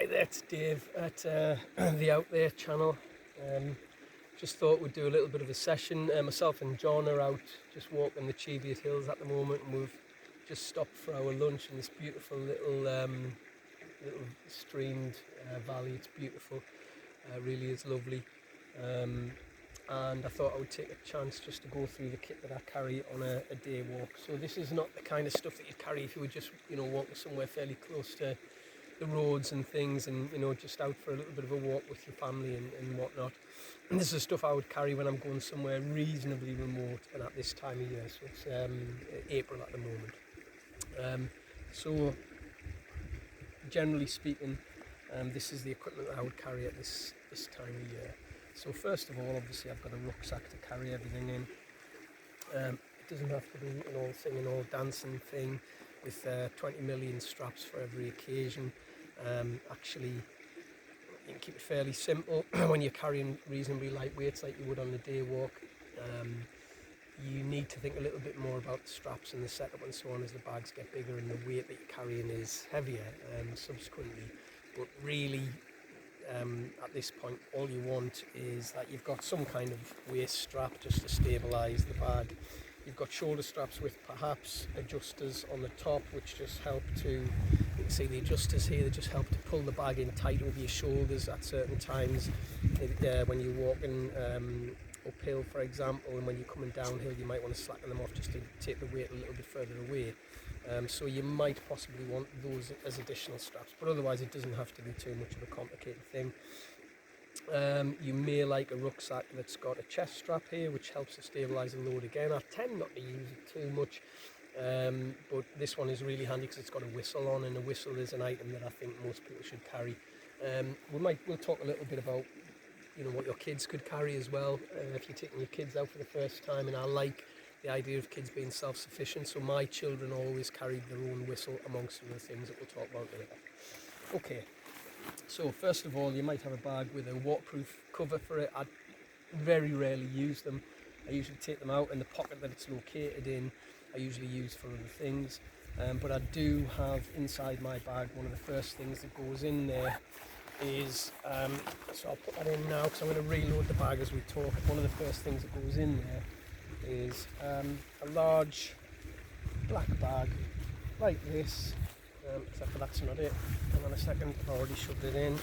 Right there, it's Dave at the Out There channel. Just thought we'd do a little bit of a session. Myself and John are out just walking the Cheviot Hills at the moment, and we've just stopped for our lunch in this beautiful little streamed valley. It's beautiful, really is lovely. And I thought I would take a chance just to go through the kit that I carry on a day walk. So this is not the kind of stuff that you'd carry if you were just, walking somewhere fairly close to the roads and things, and just out for a little bit of a walk with your family and whatnot. And this is stuff I would carry when I'm going somewhere reasonably remote and at this time of year. So it's April at the moment. So generally speaking, this is the equipment that I would carry at this time of year. So first of all, obviously I've got a rucksack to carry everything in. It doesn't have to be an all singing, all dancing thing with 20 million straps for every occasion. Actually, you can keep it fairly simple when you're carrying reasonably light weights like you would on the day walk. You need to think a little bit more about the straps and the setup and so on as the bags get bigger and the weight that you're carrying is heavier subsequently. But really, at this point, all you want is that you've got some kind of waist strap just to stabilise the bag. You've got shoulder straps with perhaps adjusters on the top, which just help to, you can see the adjusters here, they just help to pull the bag in tight over your shoulders at certain times. When you're walking uphill, for example, and when you're coming downhill, you might want to slacken them off just to take the weight a little bit further away. So you might possibly want those as additional straps, but otherwise it doesn't have to be too much of a complicated thing. You may like a rucksack that's got a chest strap here, which helps to stabilise the load again. I tend not to use it too much, but this one is really handy because it's got a whistle on, and a whistle is an item that I think most people should carry. We'll talk a little bit about what your kids could carry as well if you're taking your kids out for the first time, and I like the idea of kids being self-sufficient, so my children always carried their own whistle amongst other things that we'll talk about later. Okay, so first of all, you might have a bag with a waterproof cover for it. I very rarely use them. I usually take them out, and the pocket that it's located in I usually use for other things, but I do have inside my bag, one of the first things that goes in there is, so I'll put that in now because I'm going to reload the bag as we talk. One of the first things that goes in there is a large black bag like this, except for that's not it. Hang on a second, I've already shoved it in.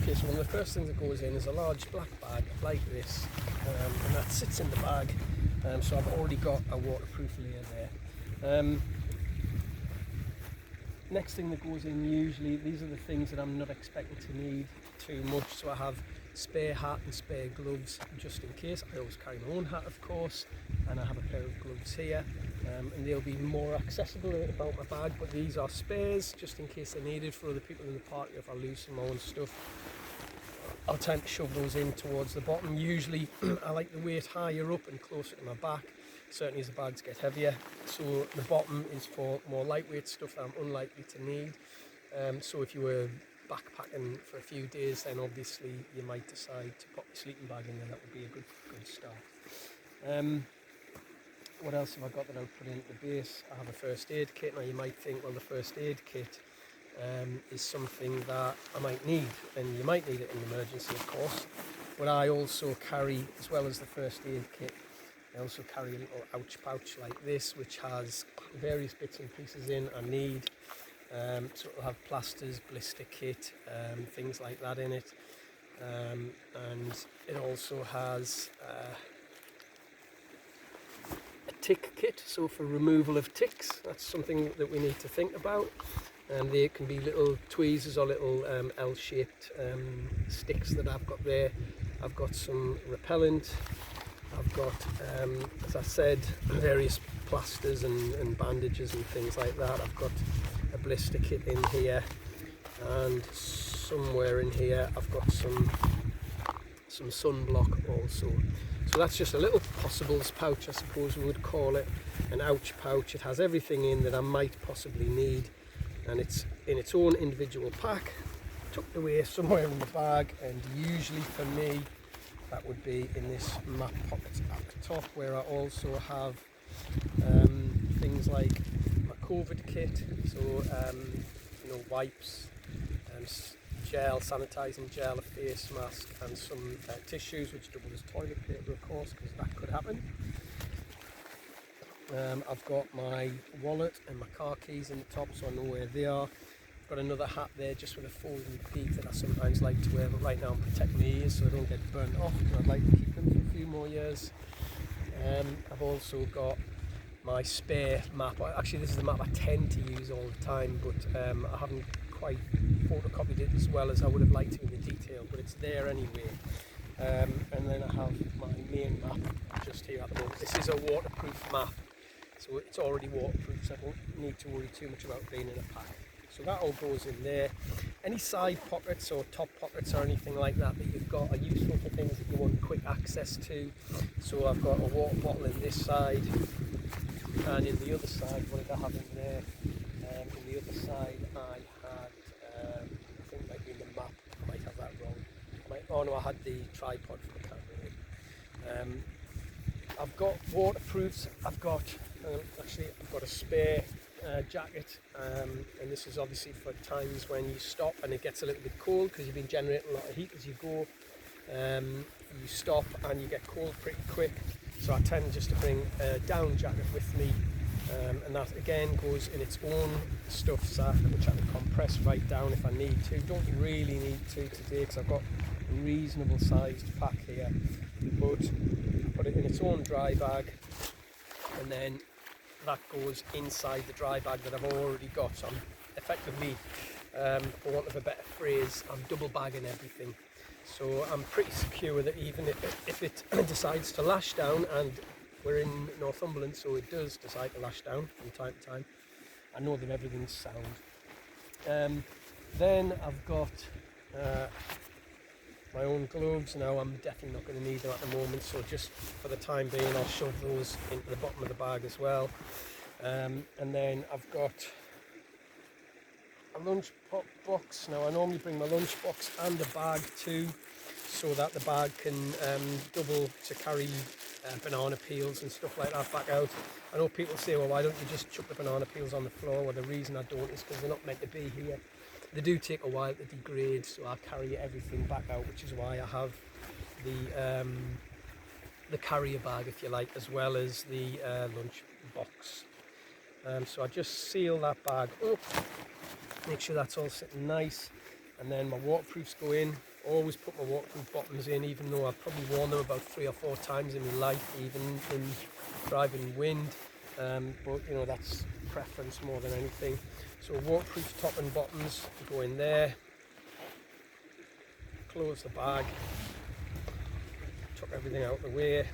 Okay, so one of the first things that goes in is a large black bag like this, and that sits in the bag, so I've already got a waterproof layer there. Next thing that goes in, usually these are the things that I'm not expecting to need too much, so I have spare hat and spare gloves just in case. I always carry my own hat, of course, and I have a pair of gloves here, and they'll be more accessible about my bag, but these are spares just in case they're needed for other people in the party. If I lose some of my own stuff, I'll tend to shove those in towards the bottom. Usually I like the weight higher up and closer to my back, certainly as the bags get heavier. So the bottom is for more lightweight stuff that I'm unlikely to need. So if you were backpacking for a few days, then obviously you might decide to pop your sleeping bag in there. That would be a good start. What else have I got that I would put in at the base? I have a first aid kit. Now you might think, well, the first aid kit is something that I might need, and you might need it in an emergency, of course. But I also carry, as well as the first aid kit, I also carry a little ouch pouch like this, which has various bits and pieces in I need. So it'll have plasters, blister kit, things like that in it, and it also has a tick kit, so for removal of ticks. That's something that we need to think about. They can be little tweezers or little L-shaped sticks that I've got there. I've got some repellent. I've got, as I said, various plasters and bandages and things like that. I've got a blister kit in here, and somewhere in here I've got some sunblock also. So that's just a little possibles pouch, I suppose we would call it, an ouch pouch. It has everything in that I might possibly need, and it's in its own individual pack, tucked away somewhere in the bag, and usually for me that would be in this map pocket at the top, where I also have things like my COVID kit, so wipes, gel, sanitising gel, a face mask, and some tissues, which double as toilet paper, of course, because that could happen. I've got my wallet and my car keys in the top, so I know where they are. I've got another hat there just with a folding peak that I sometimes like to wear, but right now I'm protecting my ears so I don't get burnt off, but I'd like to keep them for a few more years. I've also got my spare map. Actually, this is the map I tend to use all the time, but I haven't quite photocopied it as well as I would have liked to in the detail, but it's there anyway. And then I have my main map just here at the moment. This is a waterproof map, so it's already waterproof, so I don't need to worry too much about being in a pack. So that all goes in there. Any side pockets or top pockets or anything like that that you've got are useful for things that you want quick access to. So I've got a water bottle in this side, and in the other side, what did I have in there? In the other side I had, I think it might be in the map, I might have that wrong. Oh no, I had the tripod for the camera. I've got waterproofs, I've got a spare jacket, and this is obviously for times when you stop and it gets a little bit cold because you've been generating a lot of heat as you go. You stop and you get cold pretty quick, so I tend just to bring a down jacket with me, and that again goes in its own stuff sack, which I can compress right down if I need to. Don't really need to today because I've got a reasonable sized pack here, but put it in its own dry bag, and then that goes inside the dry bag that I've already got. So I'm effectively, for want of a better phrase, I'm double bagging everything. So I'm pretty secure that even if it decides to lash down, and we're in Northumberland, so it does decide to lash down from time to time, I know that everything's sound. Then I've got my own gloves. Now I'm definitely not going to need them at the moment, so just for the time being I'll shove those into the bottom of the bag as well. And then I've got a lunch box. Now I normally bring my lunch box and a bag too, so that the bag can double to carry banana peels and stuff like that back out. I know people say, well, why don't you just chuck the banana peels on the floor? Well, the reason I don't is because they're not meant to be here. They do take a while to degrade, so I'll carry everything back out, which is why I have the carrier bag, if you like, as well as the lunch box. So I just seal that bag up, make sure that's all sitting nice, and then my waterproofs go in. Always put my waterproof bottoms in, even though I've probably worn them about 3 or 4 times in my life, even in driving wind. But you know, that's preference more than anything. So waterproof top and bottoms go in there. Close the bag. Took everything out of the way.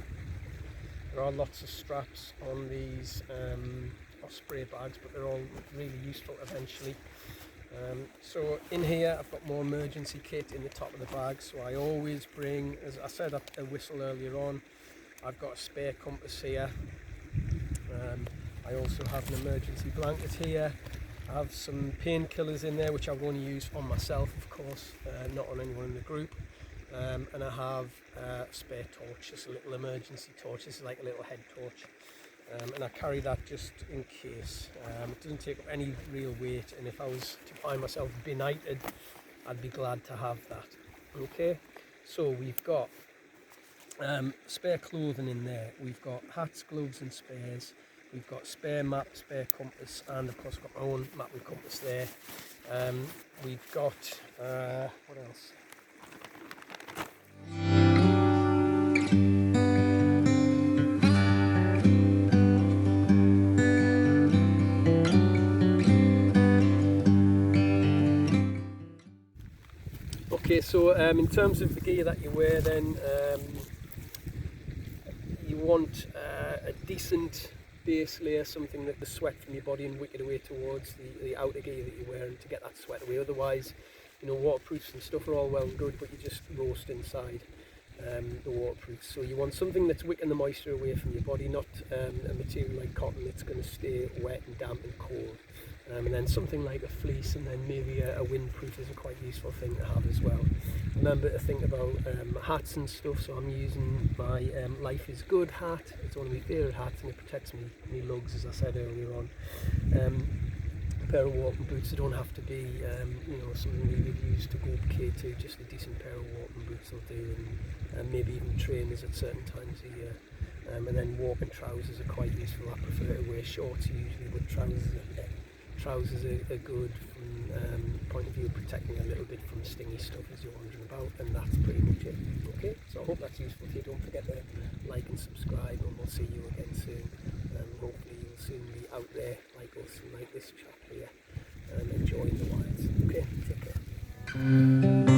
There are lots of straps on these Osprey bags, but they're all really useful eventually. So in here I've got more emergency kit in the top of the bag, so I always bring, as I said at the whistle earlier on, I've got a spare compass here. I also have an emergency blanket here. I have some painkillers in there which I will only use on myself, of course, not on anyone in the group. And I have a spare torch, just a little emergency torch. This is like a little head torch. And I carry that just in case. It doesn't take up any real weight, and if I was to find myself benighted, I'd be glad to have that. Okay, so we've got spare clothing in there. We've got hats, gloves and spares. We've got spare map, spare compass, and of course got my own map and compass there. We've got, what else? Okay, so in terms of the gear that you wear, then you want a decent base layer, something that the sweat from your body and wick it away towards the outer gear that you're wearing to get that sweat away. Otherwise, you know, waterproofs and stuff are all well and good, but you just roast inside the waterproofs. So you want something that's wicking the moisture away from your body, not a material like cotton that's going to stay wet and damp and cold. And then something like a fleece, and then maybe a windproof is a quite useful thing to have as well. Remember to think about hats and stuff, so I'm using my Life is Good hat. It's one of my favourite hats and it protects me lugs, as I said earlier on. pair of walking boots. They don't have to be something you would use to go up K2, just a decent pair of walking boots will do, and maybe even trainers at certain times of year. And then walking trousers are quite useful. I prefer to wear shorts usually, but trousers are good from the point of view of protecting a little bit from stingy stuff as you're wandering about, and that's pretty much it. Okay, so I hope that's useful to you. Don't forget to like and subscribe, and we'll see you again soon. Hopefully you'll soon be out there like us, like this chap here, and enjoying the wilds. Okay, take care.